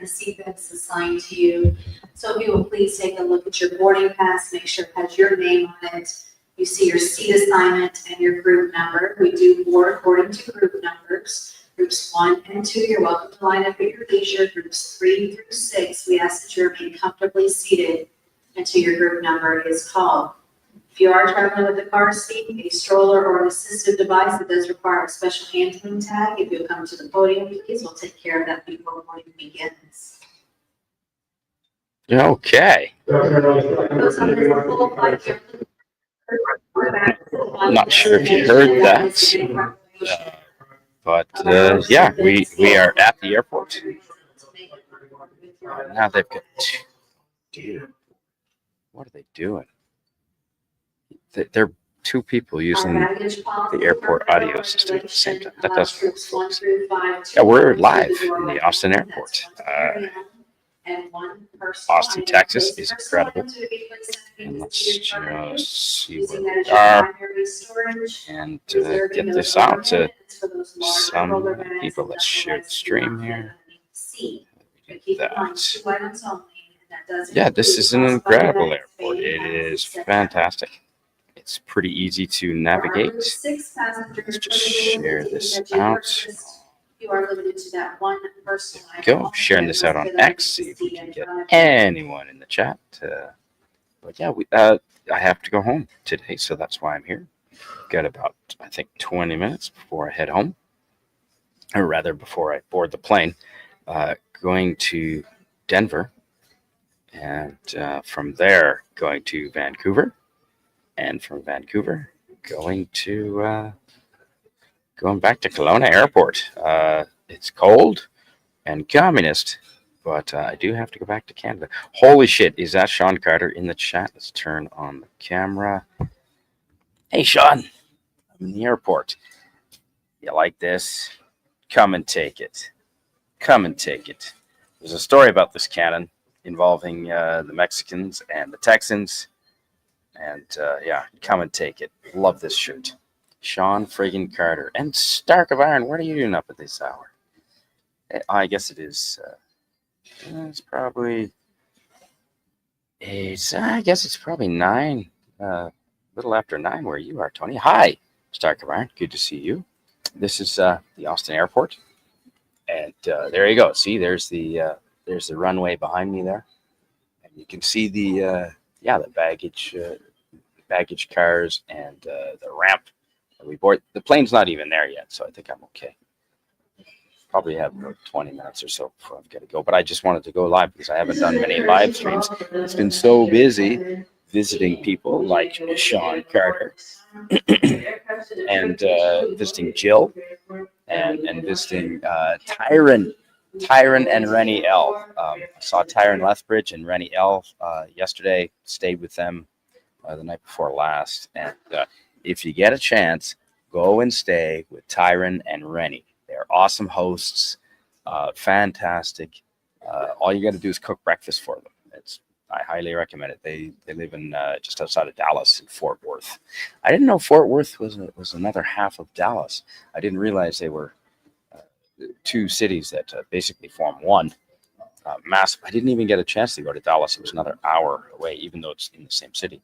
the seat that's assigned to you. So if you will please take a look at your boarding pass, make sure it has your name on it. You see your seat assignment and your group number. We do board according to group numbers. Groups 1 and 2, you're welcome to line up at your leisure. Groups 3 through 6, we ask that you remain comfortably seated until your group number is called. If you are traveling with a car seat, a stroller, or an assistive device that does require a special handling tag, if you'll come to the podium, please, we'll take care of that before boarding begins. Okay. I'm not sure if you heard that, but yeah, we are at the airport. Now they've got dude, what are they doing? They're two people using the airport audio system at the same time. That doesn't work, folks. Yeah, we're live in the Austin airport. Austin, Texas is incredible. And let's just see where we are and get this out to some people. Let's share the stream here. That. Yeah, this is an incredible airport. It is fantastic. It's pretty easy to navigate. Let's just share this out. You are limited to that one person. Go sharing this out on X. See if we can get anyone in the chat. But yeah, I have to go home today, so that's why I'm here. Got about, I think, 20 minutes before I head home, or rather before I board the plane. Going to Denver, and from there going to Vancouver, and from Vancouver going back to Kelowna Airport. It's cold and communist, but I do have to go back to Canada. Holy shit, is that Sean Carter in the chat? Let's turn on the camera. Hey, Sean, I'm in the airport. You like this? Come and take it. Come and take it. There's a story about this cannon involving the Mexicans and the Texans. And yeah, come and take it. Love this shirt. Sean friggin' Carter. And Stark of Iron, what are you doing up at this hour? I guess it is. It's probably. I guess it's probably 9. Little after 9 where you are, Tony. Hi, Stark of Iron. Good to see you. This is the Austin Airport. And there you go. See, there's the runway behind me there. And you can see the baggage cars and the ramp. We board. The plane's not even there yet, so I think I'm okay. Probably have about 20 minutes or so before I've got to go. But I just wanted to go live because I haven't done many live streams. It's been so busy visiting people like Sean Carter and visiting Jill and visiting Tyron and Rennie L. I saw Tyron Lethbridge and Rennie L. Yesterday. Stayed with them the night before last, and if you get a chance, go and stay with Tyron and Rennie. They're awesome hosts, fantastic. All you got to do is cook breakfast for them. I highly recommend it. They live in just outside of Dallas in Fort Worth. I didn't know Fort Worth was another half of Dallas. I didn't realize they were two cities that basically form one. Massive. I didn't even get a chance to go to Dallas. It was another hour away, even though it's in the same city.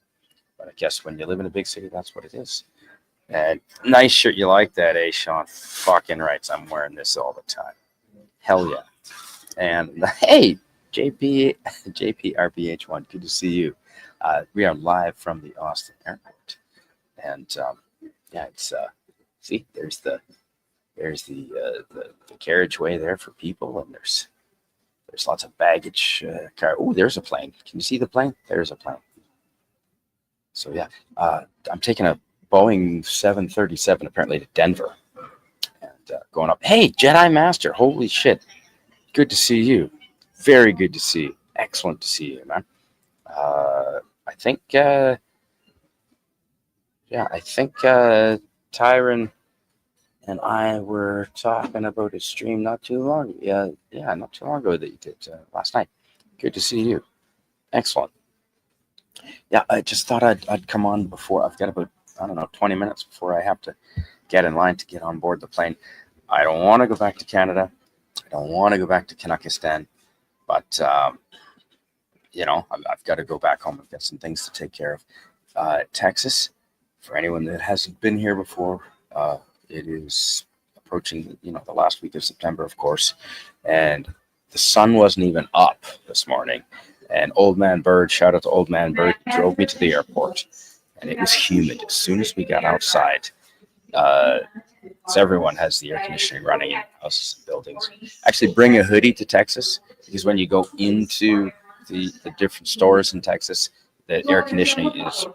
But I guess when you live in a big city, that's what it is. And nice shirt. You like that, eh, Sean? Fucking rights. I'm wearing this all the time. Hell yeah. And hey, JPRPH1, good to see you. We are live from the Austin airport. And yeah, it's see, there's the carriageway there for people, and there's lots of baggage car. Oh, there's a plane. Can you see the plane? There's a plane. So yeah, I'm taking a Boeing 737 apparently to Denver, and going up. Hey, Jedi Master! Holy shit! Good to see you. Very good to see you. Excellent to see you, man. I think Tyron and I were talking about a stream not too long. Not too long ago that you did last night. Good to see you. Excellent. Yeah, I just thought I'd come on before. I've got about, 20 minutes before I have to get in line to get on board the plane. I don't want to go back to Canada. I don't want to go back to Canuckistan. But I've got to go back home. I've got some things to take care of. Texas, for anyone that hasn't been here before, it is approaching, the last week of September, of course, and the sun wasn't even up this morning. And Old Man Bird, shout out to Old Man Bird, drove me to the airport, and it was humid as soon as we got outside. So everyone has the air conditioning running in houses and buildings. Actually, bring a hoodie to Texas, because when you go into the different stores in Texas, the air conditioning is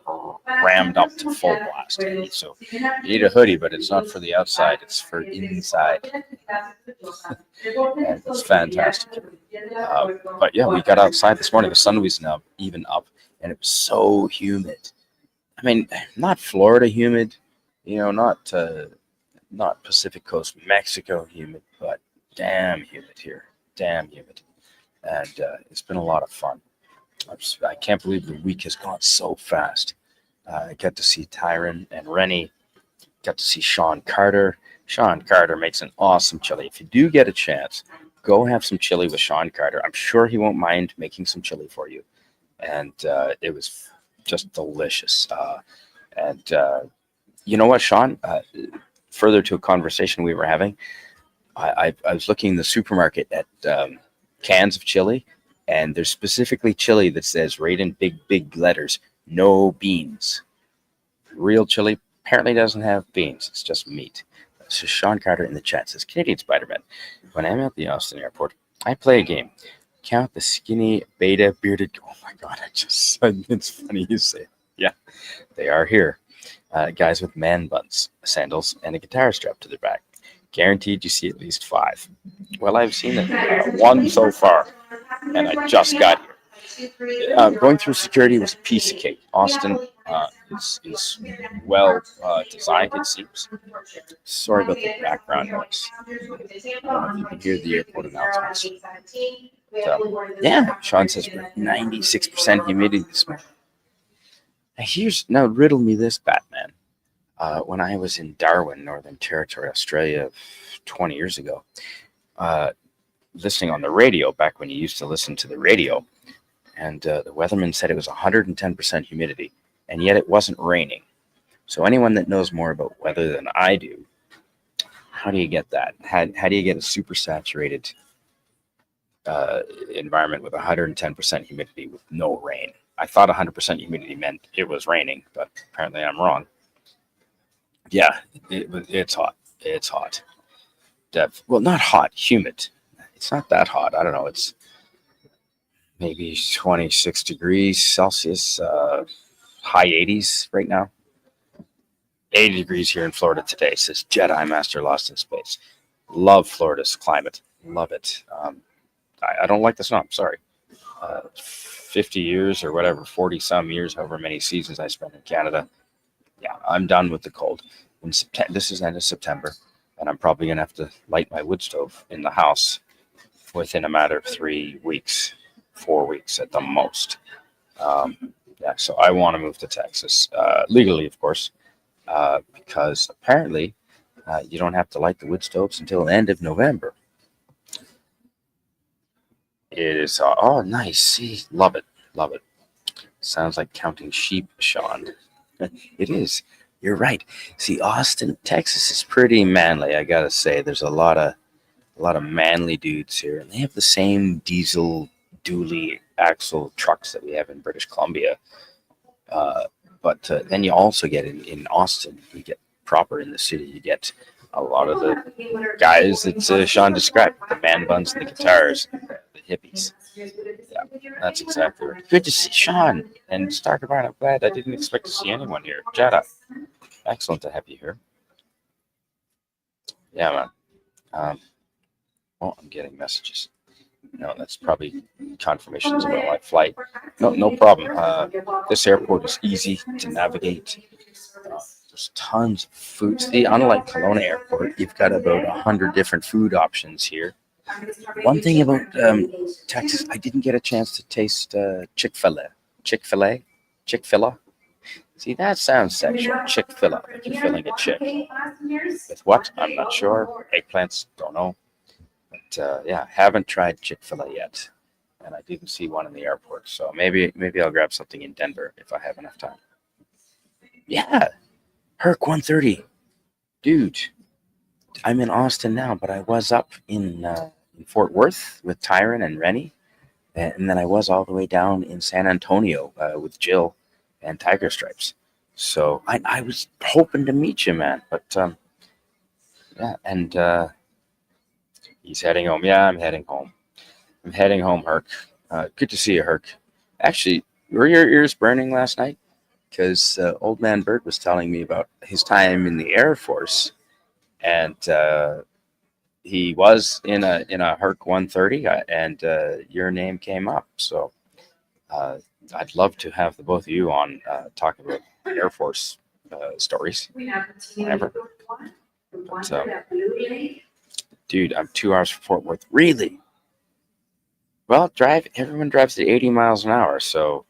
rammed up to full blast. So you need a hoodie, but it's not for the outside, it's for inside. And it's fantastic. But yeah, we got outside this morning. The sun was even up, and it was so humid. I mean, not Florida humid, not Pacific Coast Mexico humid, but damn humid here. Damn humid. And it's been a lot of fun. I can't believe the week has gone so fast. I got to see Tyron and Rennie. Got to see Sean Carter. Sean Carter makes an awesome chili. If you do get a chance, go have some chili with Sean Carter. I'm sure he won't mind making some chili for you. And it was just delicious. And you know what, Sean? Further to a conversation we were having, I was looking in the supermarket at cans of chili, and there's specifically chili that says right in big letters, no beans. Real chili apparently doesn't have beans. It's just meat. So Sean Carter in the chat says, Canadian Spider-Man, when I'm at the Austin airport, I play a game. Count the skinny, beta, bearded. Oh my God, it's funny you say it. Yeah, they are here. Guys with man buns, sandals, and a guitar strapped to their back. Guaranteed you see at least 5. Well, I've seen it. 1 so far, and I just got here. Going through security was a piece of cake. Austin is well designed, it seems. Sorry about the background noise. I don't know if you can hear the airport announcements. So, yeah, Sean says we're 96% humidity this morning. Now riddle me this, Batman. When I was in Darwin, Northern Territory, Australia, 20 years ago, listening on the radio, back when you used to listen to the radio, and the weatherman said it was 110% humidity, and yet it wasn't raining. So anyone that knows more about weather than I do, how do you get that? How do you get a super saturated environment with 110% humidity with no rain? I thought 100% humidity meant it was raining, but apparently I'm wrong. Yeah, it's hot. It's hot. Well, not hot, humid. It's not that hot. I don't know. It's maybe 26 degrees Celsius, high 80s right now. 80 degrees here in Florida today, says Jedi Master Lost in Space. Love Florida's climate. Love it. I don't like the snow. I'm sorry. 50 years or whatever, 40 some years, however many seasons I spent in Canada. Yeah, I'm done with the cold. In September, this is end of September, and I'm probably going to have to light my wood stove in the house within a matter of 3 weeks, 4 weeks at the most. So I want to move to Texas, legally, of course, because apparently you don't have to light the wood stoves until the end of November. It is, nice. See, love it. Sounds like counting sheep, Sean. It is. You're right. See, Austin, Texas is pretty manly, I gotta say. There's a lot of manly dudes here, and they have the same diesel dually axle trucks that we have in British Columbia. But then you also get in Austin, you get proper in the city, you get a lot of the guys that Sean described, the man buns and the guitars, the hippies. Yeah, that's exactly right. Good to see Sean and Starker Barn. I'm glad. I didn't expect to see anyone here. Jada, excellent to have you here. Yeah, man. I'm getting messages. No, that's probably confirmations about my flight. No problem. This airport is easy to navigate. There's tons of food. See, unlike Kelowna Airport, you've got about 100 different food options here. One thing about Texas, I didn't get a chance to taste Chick-fil-A. Chick-fil-A. See, that sounds sexual. Chick-fil-A, like you're filling a chick. With what? I'm not sure. Eggplants? Don't know. But haven't tried Chick-fil-A yet. and I didn't see one in the airport. So maybe I'll grab something in Denver if I have enough time. Yeah, Herc 130, dude. I'm in Austin now, but I was up in Fort Worth with Tyron and Rennie, and then I was all the way down in San Antonio with Jill and Tiger Stripes. So I was hoping to meet you, man. But yeah, and he's heading home. Yeah, I'm heading home. I'm heading home, Herc. Good to see you, Herc. Actually, were your ears burning last night? Because old man Bert was telling me about his time in the Air Force, and he was in a Herc 130, and your name came up. So I'd love to have the both of you on talking about Air Force stories. Whatever. But, dude, I'm 2 hours from Fort Worth. Really? Well, everyone drives at 80 miles an hour, so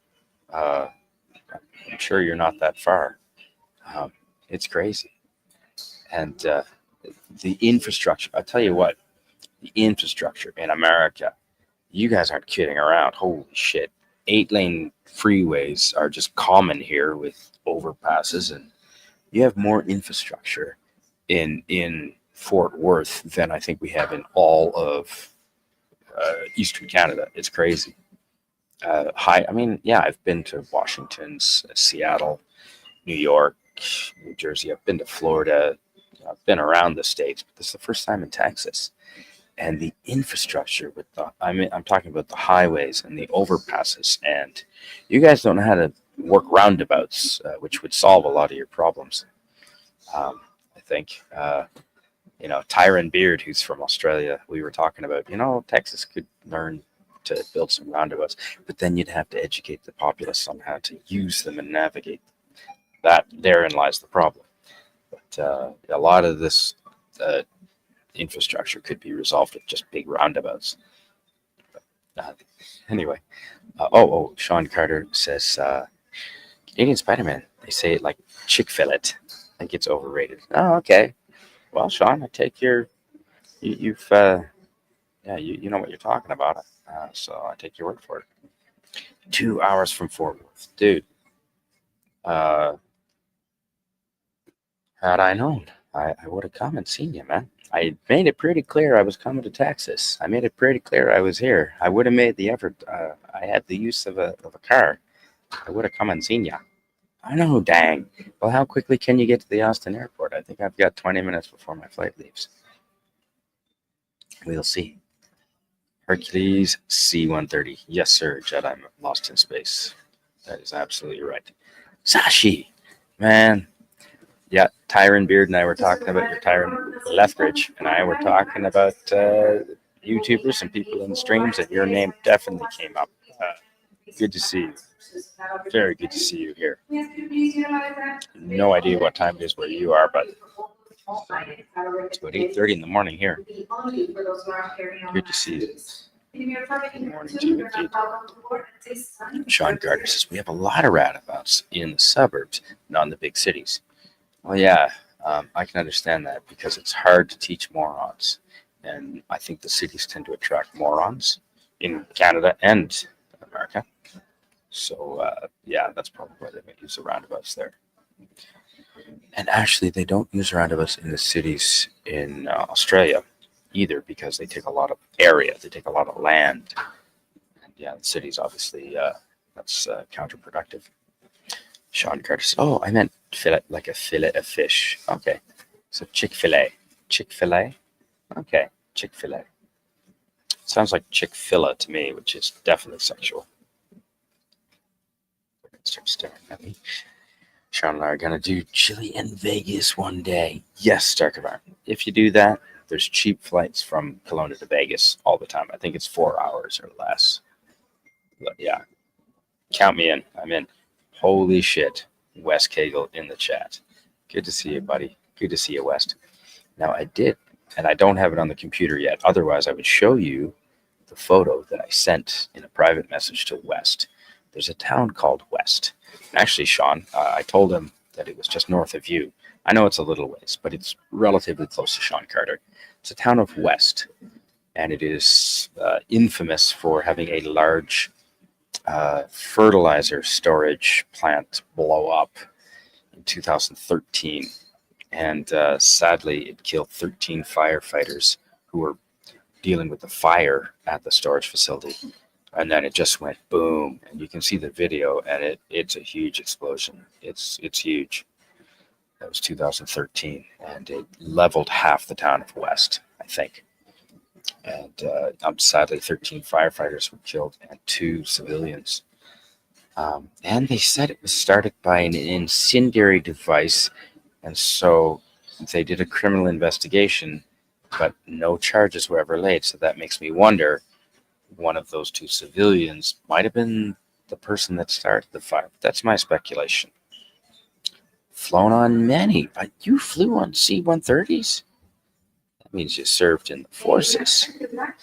I'm sure you're not that far. It's crazy. And the infrastructure, I'll tell you what, the infrastructure in America, you guys aren't kidding around. Holy shit. 8-lane freeways are just common here with overpasses, and you have more infrastructure in Fort Worth than I think we have in all of Eastern Canada. It's crazy. I mean, yeah, I've been to Washington, Seattle, New York, New Jersey. I've been to Florida. I've been around the States, but this is the first time in Texas. And the infrastructure I'm talking about the highways and the overpasses. And you guys don't know how to work roundabouts, which would solve a lot of your problems. I think, Tyron Beard, who's from Australia, we were talking about, Texas could learn to build some roundabouts, but then you'd have to educate the populace on how to use them and navigate. Therein lies the problem. But a lot of this infrastructure could be resolved with just big roundabouts. But, anyway, Sean Carter says Canadian Spider-Man. They say it like Chick-fil-A. I think it's overrated. Oh, okay. Well, Sean, I take you know what you're talking about. So I take your word for it. 2 hours from Fort Worth, dude. Had I known, I would have come and seen you, man. I made it pretty clear I was coming to Texas. I made it pretty clear I was here. I would have made the effort. I had the use of a car. I would have come and seen you. I know, dang. Well, how quickly can you get to the Austin airport? I think I've got 20 minutes before my flight leaves. We'll see. Hercules C-130. Yes, sir, Jedi. I'm lost in space. That is absolutely right. Sashi, man. Yeah, Tyron Beard and I were talking about Tyron Lethbridge, and I were talking about YouTubers and people in the streams, and your name definitely came up. Good to see you. Very good to see you here. No idea what time it is where you are, but it's about 8:30 in the morning here. Good to see you. Good morning to you, indeed. Sean Gardner says, we have a lot of roundabouts in the suburbs, not in the big cities. Well, yeah, I can understand that because it's hard to teach morons. And I think the cities tend to attract morons in Canada and America. So, yeah, that's probably why they may use the roundabouts there. And actually, they don't use roundabouts in the cities in Australia either because they take a lot of area, they take a lot of land. And yeah, the cities, obviously, that's counterproductive. Sean Carter says, oh, I meant fillet, like a fillet of fish. Okay. So Chick-fil-A. Chick-fil-A? Okay. Chick-fil-A. Sounds like Chick-fil-A to me, which is definitely sexual. Start staring at me. Sean and I are going to do chili in Vegas one day. Yes, Starkavar. If you do that, there's cheap flights from Kelowna to Vegas all the time. I think it's 4 hours or less. But yeah. Count me in. I'm in. Holy shit. Wes Cagle in the chat. Good to see you, buddy. Good to see you, West. Now, I did, and I don't have it on the computer yet. Otherwise, I would show you the photo that I sent in a private message to West. There's a town called West. Actually, Sean, I told him that it was just north of you. I know it's a little ways, but it's relatively close to Sean Carter. It's a town of West. and it is infamous for having a large fertilizer storage plant blow up in 2013. And sadly, it killed 13 firefighters who were dealing with the fire at the storage facility. And then it just went boom, and you can see the video, and it's a huge explosion. It's huge. That was 2013, and it leveled half the town of West, I think. And sadly, 13 firefighters were killed and 2 civilians. And they said it was started by an incendiary device, and so they did a criminal investigation, but no charges were ever laid. So that makes me wonder, one of those 2 civilians might have been the person that started the fire. That's my speculation. Flown on many, but you flew on C-130s? That means you served in the forces.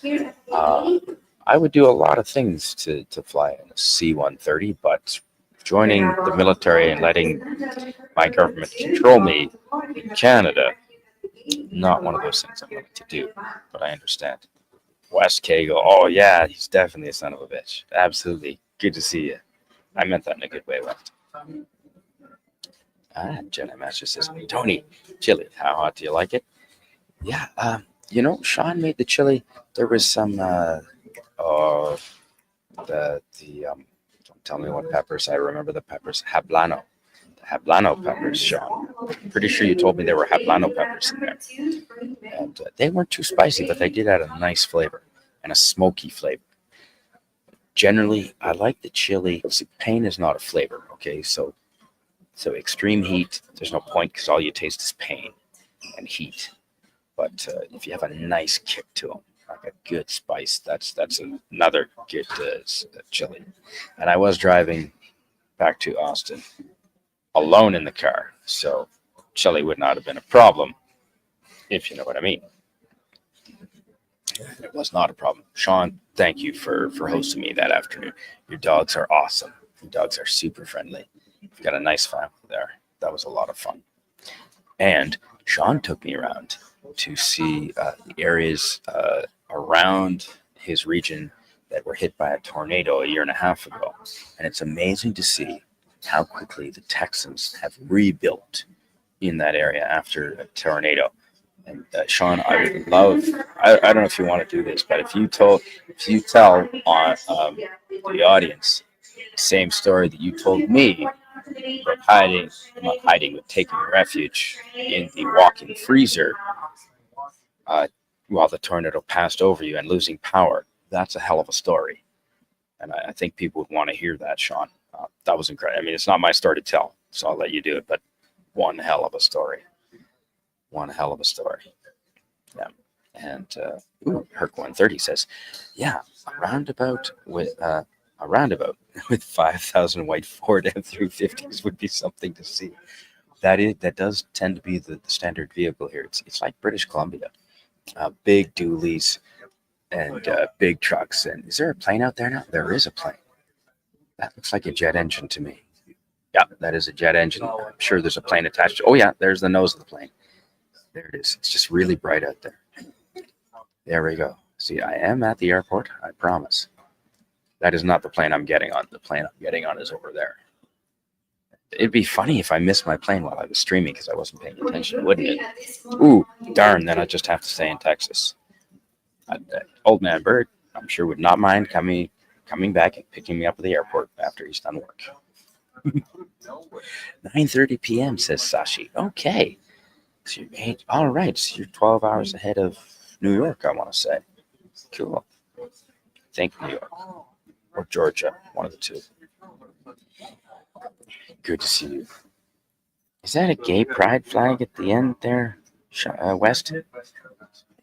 I would do a lot of things to fly in a C-130, but joining the military and letting my government control me in Canada, not one of those things I'm willing to do, but I understand. West Kago, oh yeah, he's definitely a son of a bitch. Absolutely. Good to see you. I meant that in a good way, West. Jenna Master says, Tony, chili, how hot do you like it? Yeah, Sean made the chili. There was some, don't tell me what peppers. I remember the peppers. Hablano. The hablano peppers, Sean. Pretty sure you told me there were hablano peppers in there. And they weren't too spicy, but they did add a nice flavor and a smoky flavor. Generally, I like the chili. See, pain is not a flavor, okay? So extreme heat, there's no point because all you taste is pain and heat. But if you have a nice kick to them, like a good spice, that's another good chili. And I was driving back to Austin alone in the car, so chili would not have been a problem, if you know what I mean. It was not a problem. Sean, thank you for hosting me that afternoon. Your dogs are awesome. Your dogs are super friendly. You've got a nice family there. That was a lot of fun. And Sean took me around to see the areas around his region that were hit by a tornado a year and a half ago. And it's amazing to see how quickly the Texans have rebuilt in that area after a tornado. And Sean, I would love, I don't know if you want to do this, but if you tell on the audience the same story that you told me of taking refuge in the walk-in freezer while the tornado passed over you and losing power, that's a hell of a story. And I think people would want to hear that, Sean. That was incredible. I mean, it's not my story to tell, so I'll let you do it, but one hell of a story. One hell of a story. Yeah. And Herc 130 says, yeah, a roundabout with 5,000 white Ford F-350s would be something to see. That does tend to be the standard vehicle here. It's like British Columbia. Big dualies and big trucks. And is there a plane out there now? There is a plane. That looks like a jet engine to me. Yeah, that is a jet engine. I'm sure there's a plane attached. Oh yeah, there's the nose of the plane. There it is. It's just really bright out there. There we go. See, I am at the airport. I promise. That is not the plane I'm getting on. The plane I'm getting on is over there. It'd be funny if I missed my plane while I was streaming because I wasn't paying attention, wouldn't it? Ooh, darn, then I'd just have to stay in Texas. Old man Bird, I'm sure, would not mind coming back and picking me up at the airport after he's done work. 9:30 p.m., says Sashi. Okay. So all right, so you're 12 hours ahead of New York, I want to say. Cool. Think New York. Or Georgia, one of the two. Good to see you. Is that a gay pride flag at the end there, West? I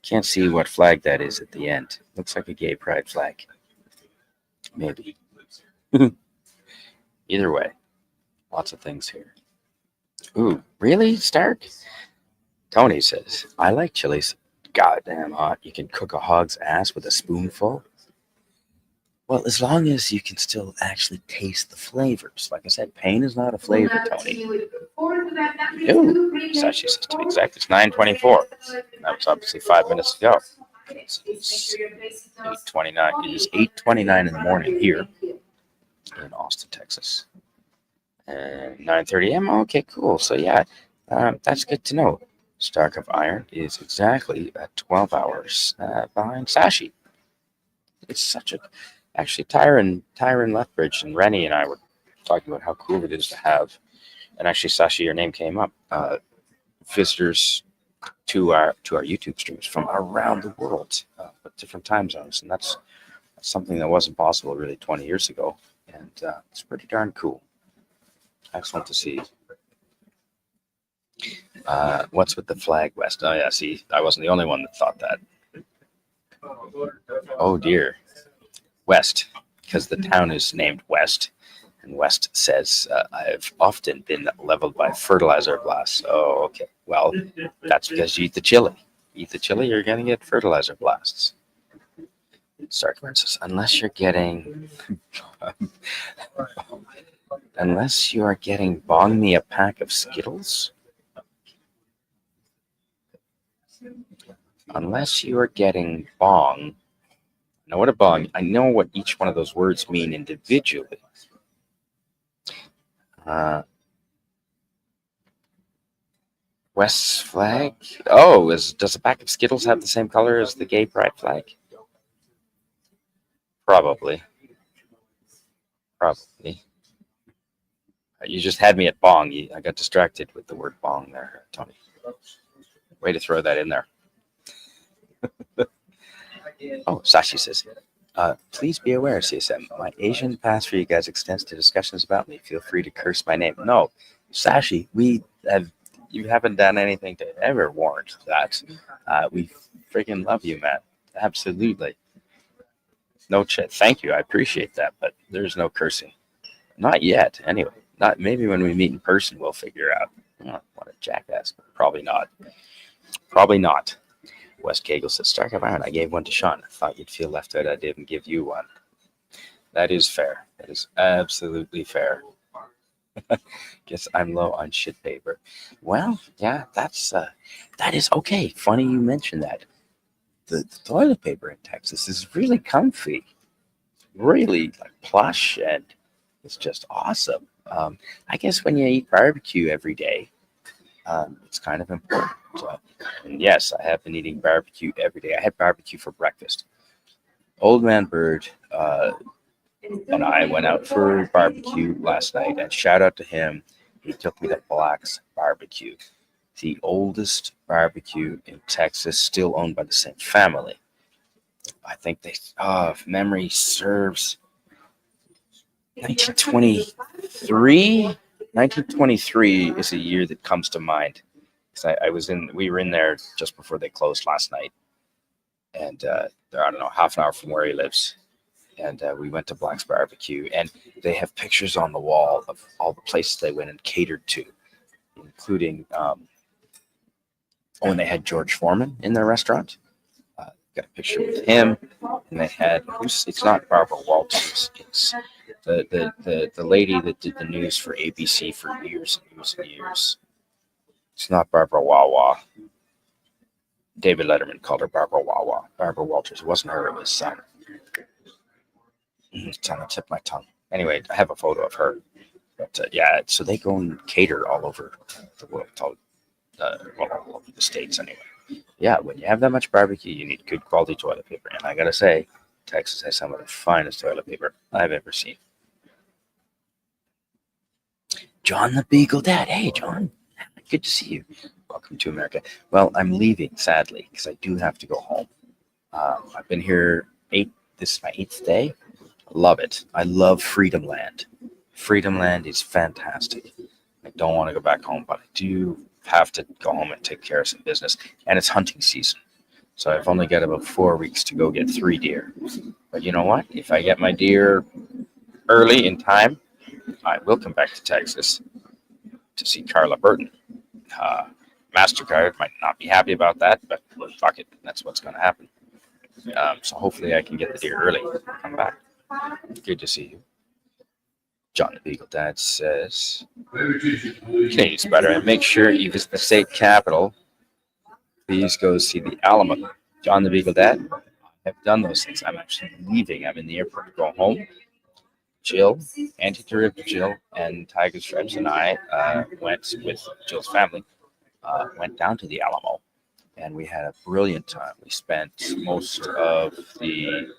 can't see what flag that is at the end. Looks like a gay pride flag. Maybe. Either way, lots of things here. Ooh, really, Stark? Tony says, I like chilies. Goddamn hot. You can cook a hog's ass with a spoonful. Well, as long as you can still actually taste the flavors. Like I said, pain is not a flavor, Tony. Ooh, Sashi says to be exact, it's 9:24. That was obviously 5 minutes ago. Please make sure you're facing those. 8:29. It is 8:29 in the morning here in Austin, Texas. And 9:30 a.m. Okay, cool. So yeah, that's good to know. Stark of Iron is exactly 12 hours behind Sashi. It's such a actually Tyron Lethbridge and Rennie and I were talking about how cool it is to have, and actually Sashi, your name came up. Visitors to our YouTube streams from around the world, but different time zones, and that's something that wasn't possible really 20 years ago, and it's pretty darn cool. Excellent to see. What's with the flag, West? Oh yeah, see, I wasn't the only one that thought that. Oh dear, West, because the town is named West, and West says I've often been leveled by fertilizer blasts. Oh, okay. Well, that's because you eat the chili. Eat the chili, you're gonna get fertilizer blasts. Starkman says, unless you're getting, unless you are getting bong me a pack of Skittles. Unless you are getting bong. I know what a bong. I know what each one of those words mean individually. West's flag. Oh, does a pack of Skittles have the same color as the gay pride flag? Probably. You just had me at bong. I got distracted with the word bong there, Tony. Way to throw that in there. Oh, Sashi says, please be aware, CSM, my Asian past for you guys extends to discussions about me. Feel free to curse my name. No, Sashi, you haven't done anything to ever warrant that. We freaking love you, man. Absolutely. No chat. Thank you. I appreciate that, but there's no cursing. Not yet, anyway. Not maybe when we meet in person, we'll figure out. Oh, what a jackass. Probably not. West Cagle says, Stark of Iron, I gave one to Sean. I thought you'd feel left out. I didn't give you one. That is fair. That is absolutely fair. Guess I'm low on shit paper. Well, yeah, that is okay. Funny you mentioned that. The toilet paper in Texas is really comfy, really like plush, and it's just awesome. I guess when you eat barbecue every day, it's kind of important. And yes, I have been eating barbecue every day. I had barbecue for breakfast. Old Man Bird and I went out for barbecue last night, and shout out to him. He took me to Black's Barbecue, the oldest barbecue in Texas, still owned by the same family. I think if memory serves, 1923. 1923 is a year that comes to mind. We were in there just before they closed last night, and they're, I don't know, half an hour from where he lives. And we went to Black's Barbecue, and they have pictures on the wall of all the places they went and catered to, including when they had George Foreman in their restaurant. Got a picture with him, and they had it's not Barbara Walters, it's the lady that did the news for ABC for years and years and years. It's not Barbara Wawa. David Letterman called her Barbara Wawa. Barbara Walters. It wasn't her, it was it's on the tip of my tongue. Anyway, I have a photo of her. But yeah, so they go and cater all over the world, all over the States anyway. Yeah, when you have that much barbecue, you need good quality toilet paper. And I gotta say, Texas has some of the finest toilet paper I've ever seen. John the Beagle Dad. Hey, John. Good to see you. Welcome to America. Well, I'm leaving, sadly, because I do have to go home. I've been here this is my 8th day. Love it. I love Freedom Land. Freedom Land is fantastic. I don't want to go back home, but I do have to go home and take care of some business. And it's hunting season. So I've only got about 4 weeks to go get 3 deer. But you know what? If I get my deer early in time, I will come back to Texas to see Carla Burton. MasterCard might not be happy about that, but fuck it. That's what's going to happen. So hopefully I can get the deer early. Come back. Good to see you. John the Beagle Dad says, Canadian Spider, and make sure you visit the state capital. Please go see the Alamo. John the Beagle Dad. I've done those things. I'm actually leaving. I'm in the airport to go home. Jill, anti-derivative Jill, and Tiger Stripes and I went with Jill's family, went down to the Alamo, and we had a brilliant time. We spent most of the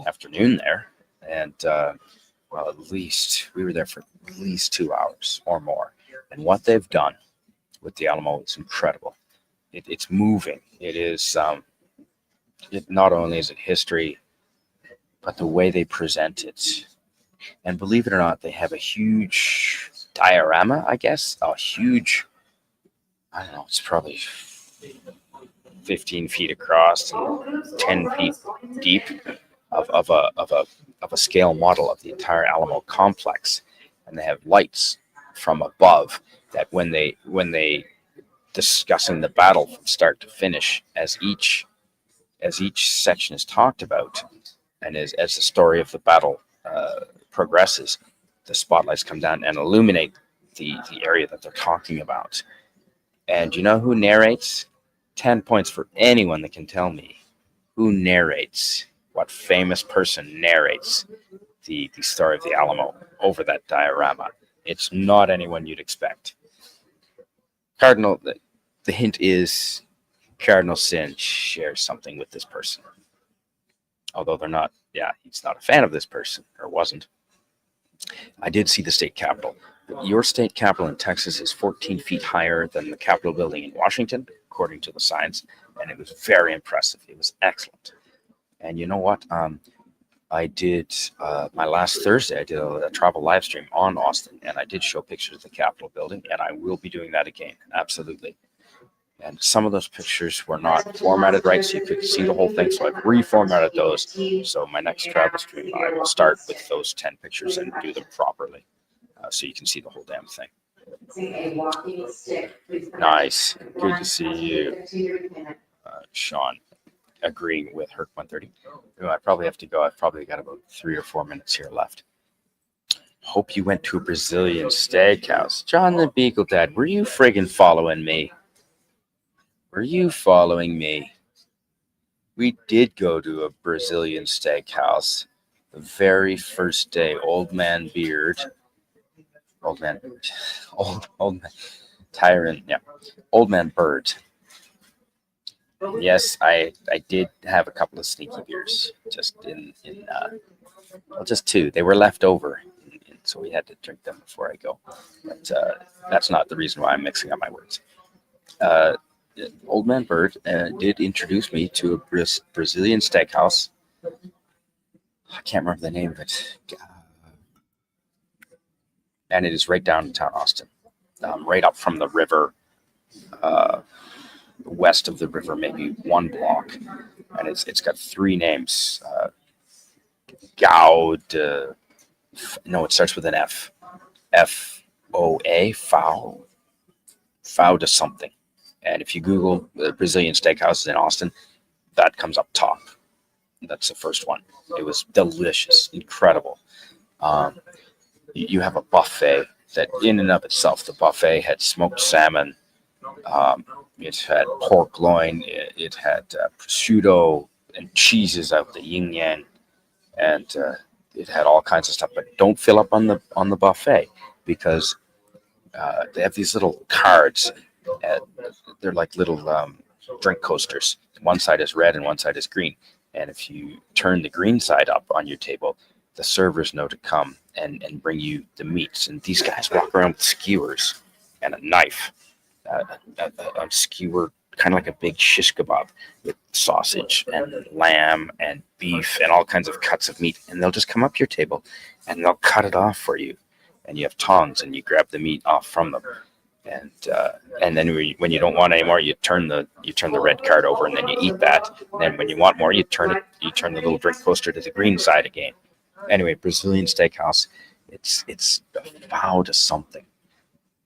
afternoon there, and well, at least we were there for at least 2 hours or more. And what they've done with the Alamo is incredible. It's moving. It is. It not only is it history, but the way they present it. And believe it or not, they have a huge diorama, I guess. A huge, I don't know, it's probably 15 feet across and 10 feet deep of a scale model of the entire Alamo complex. And they have lights from above that when they discussing the battle from start to finish, as each section is talked about, and as the story of the battle progresses, the spotlights come down and illuminate the area that they're talking about. And you know who narrates? 10 points for anyone that can tell me who narrates, what famous person narrates the story of the Alamo over that diorama. It's not anyone you'd expect. Cardinal, the hint is Cardinal Sin shares something with this person. Although he's not a fan of this person, or wasn't. I did see the state capitol. Your state capitol in Texas is 14 feet higher than the Capitol building in Washington, according to the signs, and it was very impressive. It was excellent. And you know what? I did my last Thursday. I did a travel live stream on Austin, and I did show pictures of the Capitol building, and I will be doing that again. Absolutely. And some of those pictures were not formatted right, so you could see the whole thing. So I've reformatted those. So my next travel stream, I will start with those 10 pictures and do them properly, so you can see the whole damn thing. Nice. Good to see you, Sean. Agreeing with Herc 130. I probably have to go. I've probably got about 3 or 4 minutes here left. Hope you went to a Brazilian steakhouse. John the Beagle Dad, were you friggin' following me? Were you following me? We did go to a Brazilian steakhouse the very first day. Old man Bird, Old man Bird. Yes, I did have a couple of sneaky beers, just just 2. They were left over, so we had to drink them before I go. But that's not the reason why I'm mixing up my words. Old man Bird did introduce me to a Brazilian steakhouse. I can't remember the name of it. And it is right downtown Austin, right up from the river, west of the river, maybe 1 block. And it's got 3 names. Gaud. No, it starts with an F. F-O-A, Fau to something. And if you Google the Brazilian steakhouses in Austin, that comes up top. That's the first one. It was delicious, incredible. You have a buffet that, in and of itself, the buffet had smoked salmon. It had pork loin. It had prosciutto and cheeses out the yin yang, and it had all kinds of stuff. But don't fill up on the buffet, because they have these little cards. They're like little drink coasters. One side is red and one side is green. And if you turn the green side up on your table, the servers know to come and bring you the meats. And these guys walk around with skewers and a knife, a skewer, kind of like a big shish kebab with sausage and lamb and beef and all kinds of cuts of meat. And they'll just come up to your table and they'll cut it off for you. And you have tongs and you grab the meat off from them. And then when you don't want any more, you turn the red card over, and then you eat that. And then when you want more, you turn the little drink coaster to the green side again. Anyway, Brazilian steakhouse, it's a vow to something.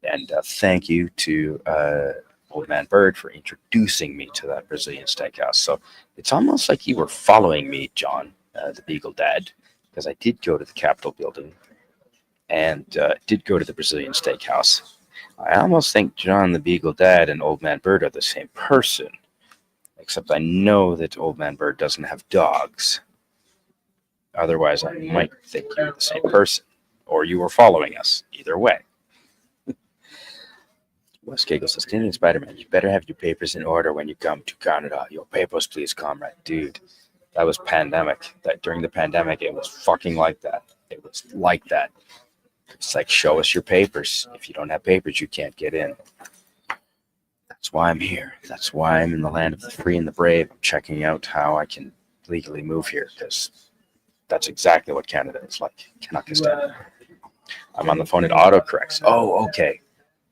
And thank you to Old Man Bird for introducing me to that Brazilian steakhouse. So it's almost like you were following me, John, the Beagle Dad, because I did go to the Capitol building and did go to the Brazilian steakhouse. I almost think John the Beagle Dad and Old Man Bird are the same person. Like Except I know that Old Man Bird doesn't have dogs. Otherwise, I might think you're the same person, or you were following us. Either way. West Cagle says, Canadian Spider-Man, you better have your papers in order when you come to Canada. Your papers, please, comrade. Dude, that was pandemic. That during the pandemic, it was fucking like that. It was like that. It's like, show us your papers. If you don't have papers, you can't get in. That's why I'm here. That's why I'm in the land of the free and the brave. I'm checking out how I can legally move here, because that's exactly what Canada is like. Canuckistan. I'm on the phone. It autocorrects. Oh, okay.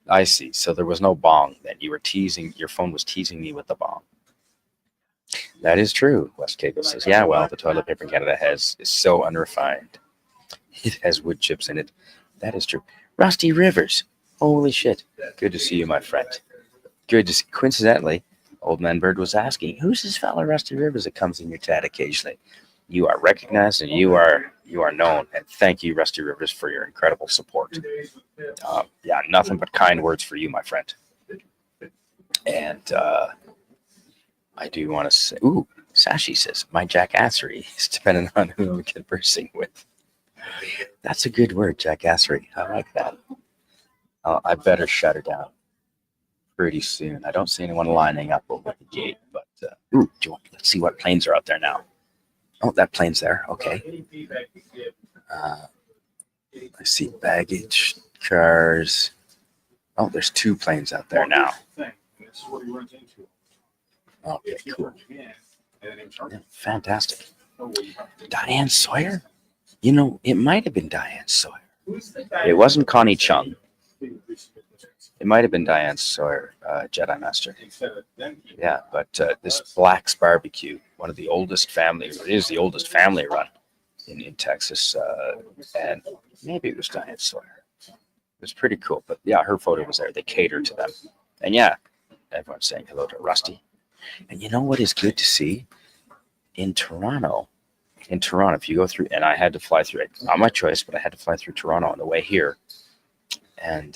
I see. So there was no bong then. You were teasing. Your phone was teasing me with the bong. That is true. West Cagle says, yeah, well, the toilet paper in Canada is so unrefined. It has wood chips in it. That is true. Rusty Rivers. Holy shit. Good to see you, my friend. Good to see. Coincidentally, Old Man Bird was asking, who's this fella Rusty Rivers that comes in your chat occasionally? You are recognized and you are known. And thank you, Rusty Rivers, for your incredible support. Yeah, nothing but kind words for you, my friend. And I do want to say, ooh, Sashi says, my jackassery is dependent on who I'm conversing with. That's a good word, jackassery. I like that. I better shut her down pretty soon. I don't see anyone lining up over the gate, but let's see what planes are out there now. Oh, that plane's there. Okay. I see baggage, cars. Oh, there's 2 planes out there now. Okay, cool. Yeah, fantastic. Diane Sawyer? You know, it might have been Diane Sawyer. It wasn't Connie Chung. It might have been Diane Sawyer, Jedi Master. Yeah, but this Black's Barbecue, one of the oldest families, it is the oldest family run in Texas, and maybe it was Diane Sawyer. It was pretty cool, but yeah, her photo was there. They catered to them. And yeah, everyone's saying hello to Rusty. And you know what is good to see? In Toronto, if you go through, and I had to fly through it, not my choice, but I had to fly through Toronto on the way here. And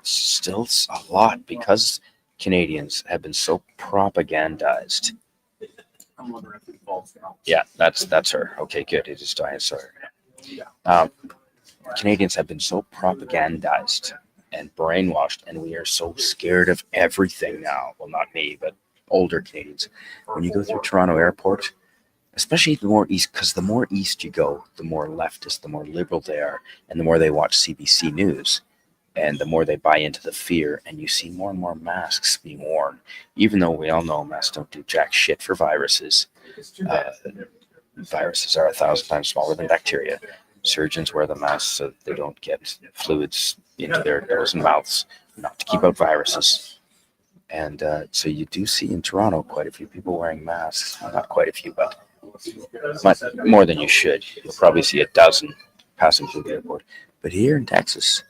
still a lot, because Canadians have been so propagandized. Yeah, that's her. Okay, good. It is Diane Sawyer. Canadians have been so propagandized and brainwashed, and we are so scared of everything now. Well, not me, but older Canadians. When you go through Toronto Airport, especially the more east, because the more east you go, the more leftist, the more liberal they are, and the more they watch CBC News, and the more they buy into the fear, and you see more and more masks being worn, even though we all know masks don't do jack shit for viruses. Viruses are 1,000 times smaller than bacteria. Surgeons wear the masks so that they don't get fluids into their nose and mouths, not to keep out viruses. And so you do see in Toronto quite a few people wearing masks. Well, not quite a few, but more than you should. You'll probably see a dozen passing through the airport. But here in Texas,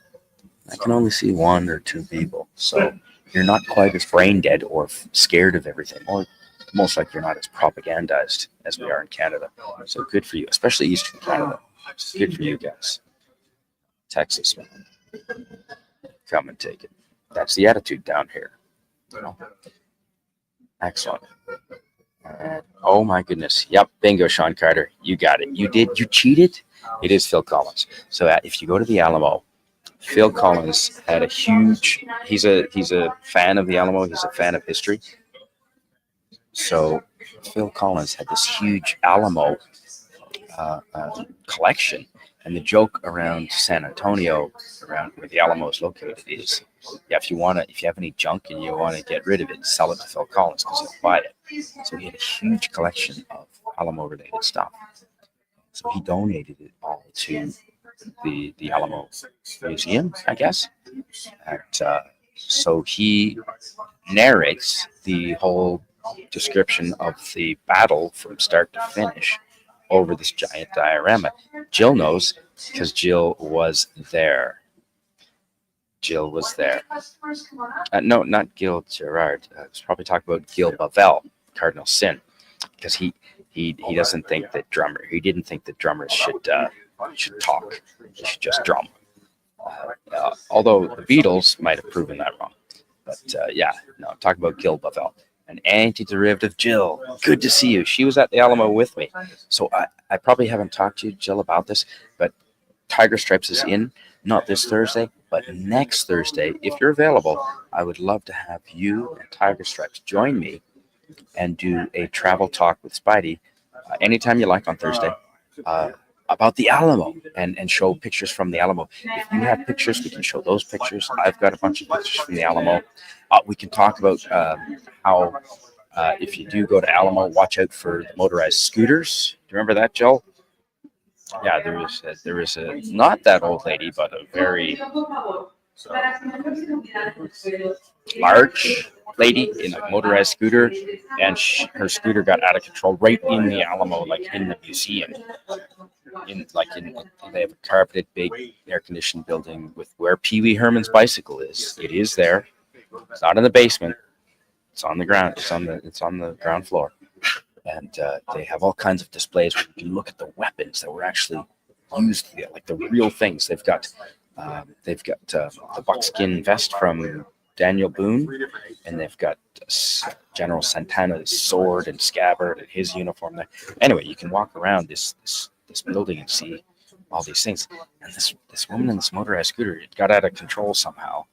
I can only see 1 or 2 people. So you're not quite as brain dead or scared of everything, or most likely you're not as propagandized as we are in Canada. So good for you, especially Eastern Canada. Good for you guys. Texas, man. Come and take it. That's the attitude down here. Excellent. Oh my goodness. Yep. Bingo, Sean Carter. You got it. You did. You cheated. It is Phil Collins. So if you go to the Alamo, Phil Collins had a huge. He's a fan of the Alamo. He's a fan of history. So Phil Collins had this huge Alamo collection, and the joke around San Antonio, around where the Alamo is located, is if you have any junk and you want to get rid of it, sell it to Phil Collins because he'll buy it. So he had a huge collection of Alamo related stuff. So he donated it all to the Alamo Museum, I guess. And so he narrates the whole description of the battle from start to finish over this giant diorama. Jill knows because Jill was there. Jill was there. No, not Gil Gerard. I was probably talking about Gil Bavel, Cardinal Sin, because he doesn't think that he didn't think that drummers should talk. They should just drum. Although the Beatles might have proven that wrong. But yeah, no, talk about Gil Bavell. An anti-derivative Jill. Good to see you. She was at the Alamo with me. So I probably haven't talked to you, Jill, about this, but Tiger Stripes is in, not this Thursday, but next Thursday. If you're available, I would love to have you and Tiger Stripes join me and do a travel talk with Spidey anytime you like on Thursday about the Alamo and show pictures from the Alamo. If you have pictures, we can show those pictures. I've got a bunch of pictures from the Alamo. We can talk about how if you do go to Alamo, watch out for the motorized scooters. Do you remember that, Jill? Yeah, there is a not that old lady, but a very large lady in a motorized scooter, and her scooter got out of control right in the Alamo, like in the museum. They have a carpeted, big, air-conditioned building with where Pee Wee Herman's bicycle is. It is there. It's not in the basement. It's on the ground. It's on the ground floor, and they have all kinds of displays where you can look at the weapons that were actually used, like the real things. They've got the buckskin vest from Daniel Boone, and they've got General Santana's sword and scabbard and his uniform there. Anyway, you can walk around this building and see all these things. And this woman in this motorized scooter, it got out of control somehow,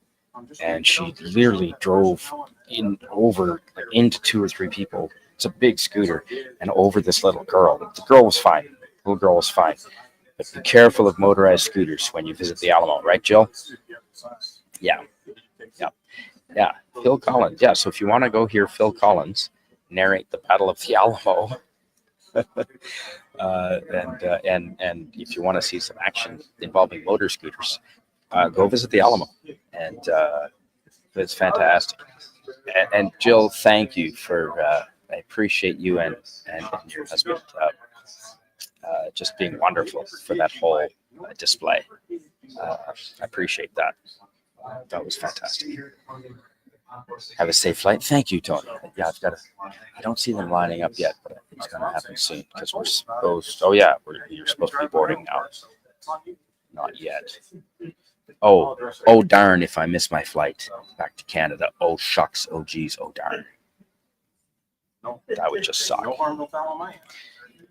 and she literally drove into 2 or 3 people. It's a big scooter, and over this little girl. The girl was fine. The little girl was fine. But be careful of motorized scooters when you visit the Alamo, right, Jill? Yeah. Phil Collins. Yeah, so if you want to go hear Phil Collins narrate the Battle of the Alamo, and if you want to see some action involving motor scooters, go visit the Alamo, and it's fantastic. And Jill, thank you for. I appreciate you and your husband just being wonderful for that whole display. I appreciate that. That was fantastic. Have a safe flight. Thank you, Tony. Yeah, I don't see them lining up yet, but I think it's going to happen soon because we're supposed. Oh yeah, you're supposed to be boarding now. Not yet. Oh darn! If I miss my flight back to Canada. Oh shucks. Oh geez. Oh darn. That would just suck.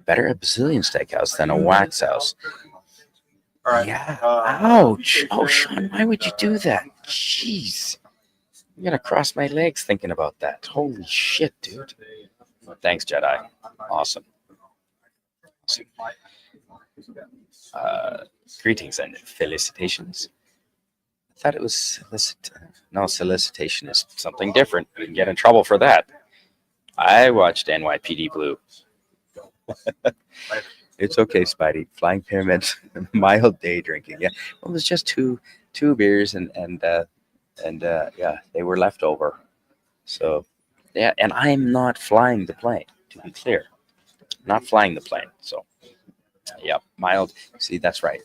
Better a Brazilian steakhouse than a wax house. Yeah. Ouch. Oh, Sean, why would you do that? Jeez. I'm going to cross my legs thinking about that. Holy shit, dude. Thanks, Jedi. Awesome. Greetings and felicitations. I thought it was no, solicitation is something different. You can get in trouble for that. I watched NYPD Blue. It's okay, Spidey. Flying pyramids, mild day drinking. Yeah, well, it was just two beers and yeah, they were left over. So yeah, and I'm not flying the plane. To be clear, not flying the plane. So yeah, mild. See, that's right.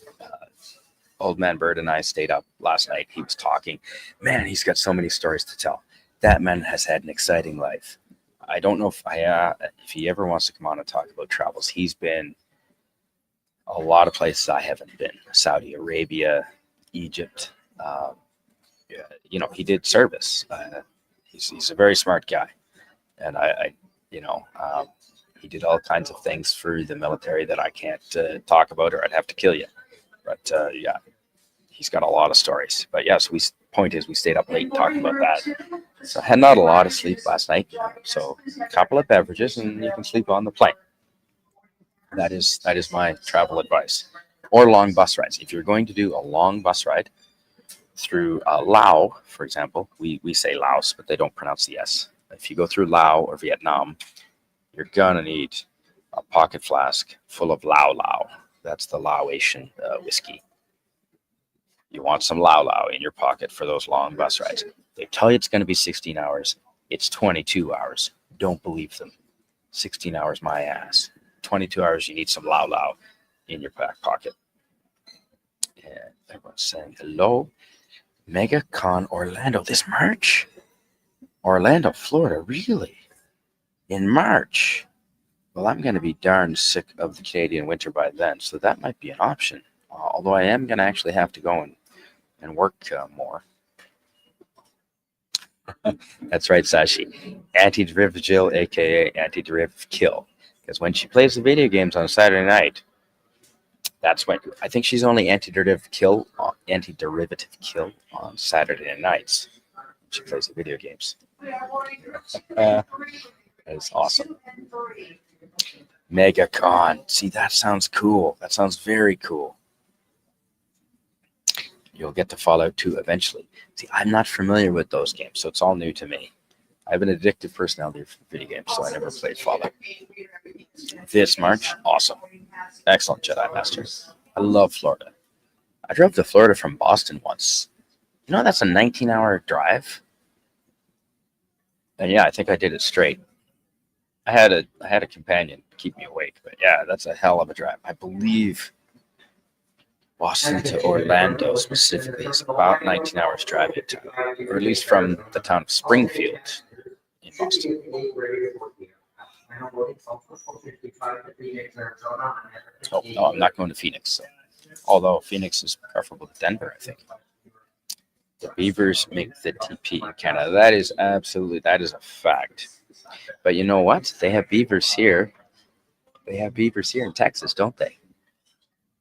Old man Bird and I stayed up last night. He was talking. Man, he's got so many stories to tell. That man has had an exciting life. I don't know if he ever wants to come on and talk about travels. He's been a lot of places I haven't been. Saudi Arabia, Egypt. He did service. He's a very smart guy, and he did all kinds of things for the military that I can't talk about, or I'd have to kill you. But yeah, he's got a lot of stories. But yes, point is we stayed up late talking about that. So I had not a lot of sleep last night. So a couple of beverages and you can sleep on the plane. That is my travel advice. Or long bus rides. If you're going to do a long bus ride through Laos, for example, we say Laos, but they don't pronounce the S. If you go through Laos or Vietnam, you're gonna need a pocket flask full of Lao Lao. That's the Laotian whiskey. You want some Lao Lao in your pocket for those long bus rides. They tell you it's going to be 16 hours. It's 22 hours. Don't believe them. 16 hours, my ass. 22 hours, you need some Lao Lao in your back pocket. And everyone's saying hello. MegaCon Orlando. This March? Orlando, Florida. Really? In March? Well, I'm going to be darn sick of the Canadian winter by then, so that might be an option. Although I am going to actually have to go and work more. That's right, Sashi. Anti-derivative Jill, aka anti-derivative kill. Because when she plays the video games on Saturday night, that's when I think she's only anti-derivative kill on Saturday nights. She plays the video games. That is awesome. MegaCon. See, that sounds cool. That sounds very cool. You'll get to Fallout 2 eventually. See, I'm not familiar with those games, so it's all new to me. I have an addictive personality for video games, so I never played Fallout. This March, awesome. Excellent, Jedi Master. I love Florida. I drove to Florida from Boston once. You know, that's a 19-hour drive. And yeah, I think I did it straight. I had a companion keep me awake, but yeah, that's a hell of a drive. I believe Boston to Orlando specifically is about 19 hours driving time, or at least from the town of Springfield in Boston. Oh, no, I'm not going to Phoenix. So. Although Phoenix is preferable to Denver, I think. The Beavers make the TP in Canada. That is a fact. But you know what? They have beavers here. They have beavers here in Texas, don't they?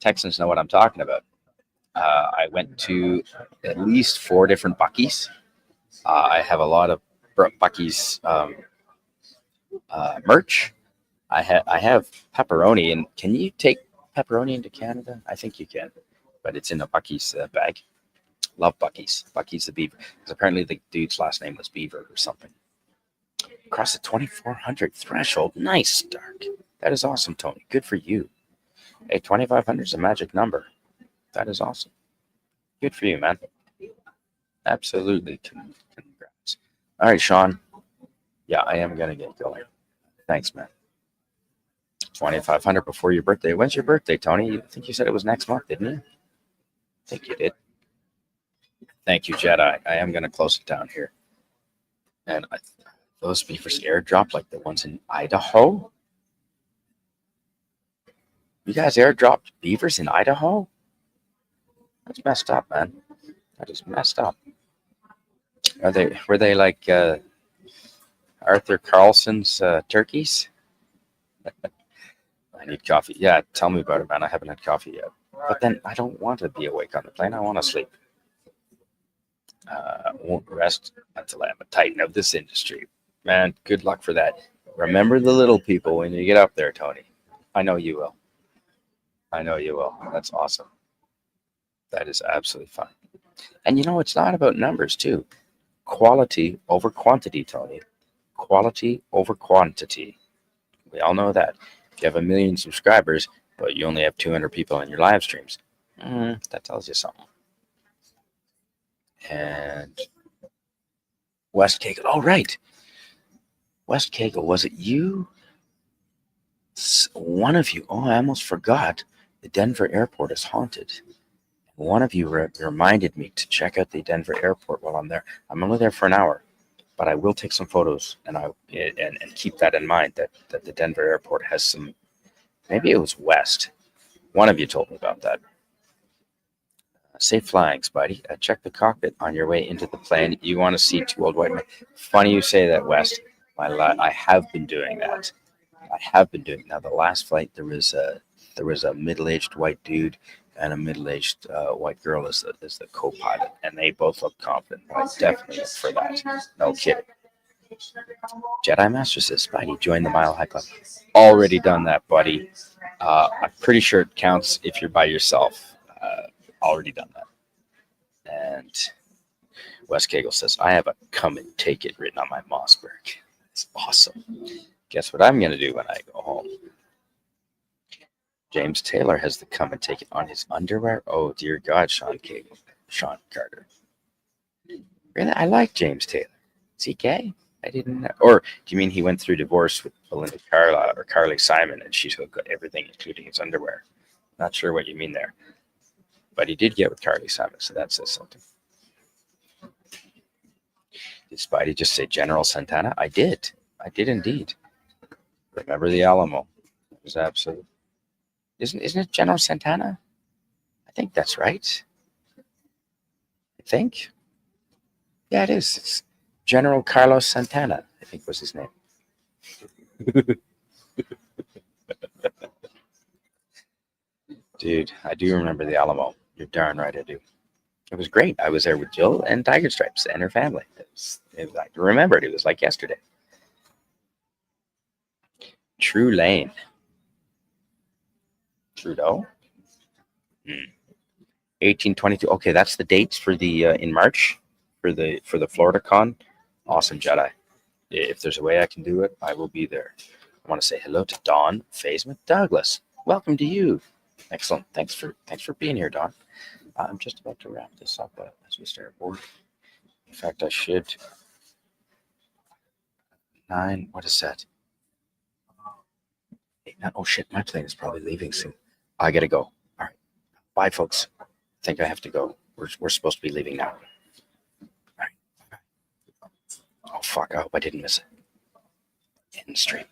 Texans know what I'm talking about. I went to at least 4 different Buc-ee's. I have a lot of Buc-ee's merch. I have pepperoni, and can you take pepperoni into Canada? I think you can, but it's in a Buc-ee's bag. Love Buc-ee's. Buc-ee's the Beaver, because apparently the dude's last name was Beaver or something. Across the 2,400 threshold. Nice, Dark. That is awesome, Tony. Good for you. Hey, 2,500 is a magic number. That is awesome. Good for you, man. Absolutely. Congrats. All right, Sean. Yeah, I am going to get going. Thanks, man. 2,500 before your birthday. When's your birthday, Tony? I think you said it was next month, didn't you? I think you did. Thank you, Jedi. I am going to close it down here. And those beavers airdrop like the ones in Idaho? You guys airdropped beavers in Idaho? That's messed up, man. That is messed up. Were they like Arthur Carlson's turkeys? I need coffee. Yeah, tell me about it, man. I haven't had coffee yet. But then I don't want to be awake on the plane. I want to sleep. Won't rest until I am a titan of this industry. Man, good luck for that. Remember the little people when you get up there, Tony. I know you will. I know you will. That's awesome. That is absolutely fine. And you know, it's not about numbers, too. Quality over quantity, Tony. Quality over quantity. We all know that. If you have 1 million subscribers, but you only have 200 people on your live streams, that tells you something. And West Cagle. Oh, right. West Cagle, was it you? One of you. Oh, I almost forgot. The Denver airport is haunted. One of you reminded me to check out the Denver airport while I'm there. I'm only there for an hour, but I will take some photos and keep that in mind that the Denver airport has some. Maybe it was West. One of you told me about that. Safe flying, Spidey. Check the cockpit on your way into the plane. You want to see 2 old white men. Funny you say that, West. I have been doing that. Now, the last flight, there was a middle-aged white dude and a middle-aged white girl as the co-pilot, and they both looked confident. I definitely look for that. No kidding. Jedi Master says, Spidey, join the Mile High Club. Already done that, buddy. I'm pretty sure it counts if you're by yourself. Already done that. And Wes Cagle says, I have a come and take it written on my Mossberg. It's awesome. Guess what I'm going to do when I go home? James Taylor has the come and take it on his underwear. Oh, dear God, Sean Carter. Really? I like James Taylor. Is he gay? I didn't know. Or do you mean he went through divorce with Belinda Carlisle or Carly Simon and she took everything, including his underwear? Not sure what you mean there. But he did get with Carly Simon, so that says something. Did Spidey just say General Santana? I did. I did indeed. Remember the Alamo. It was absolute. Isn't it General Santana? I think that's right. I think. Yeah, it is. General Carlos Santana, I think was his name. Dude, I do remember the Alamo. You're darn right I do. It was great. I was there with Jill and Tiger Stripes and her family. I remember it. It was like yesterday. True Lane. Trudeau? 1822. Okay, that's the dates for the in March for the Florida Con. Awesome, Jedi. If there's a way I can do it, I will be there. I want to say hello to Dawn Faisman Douglas. Welcome to you. Excellent. Thanks for being here, Dawn. I'm just about to wrap this up as we start board. In fact, I should. 9. What is that? 8, 9, oh shit! My plane is probably leaving soon. I gotta go. All right. Bye, folks. I think I have to go. We're supposed to be leaving now. All right. Oh fuck! I hope I didn't miss it. End stream.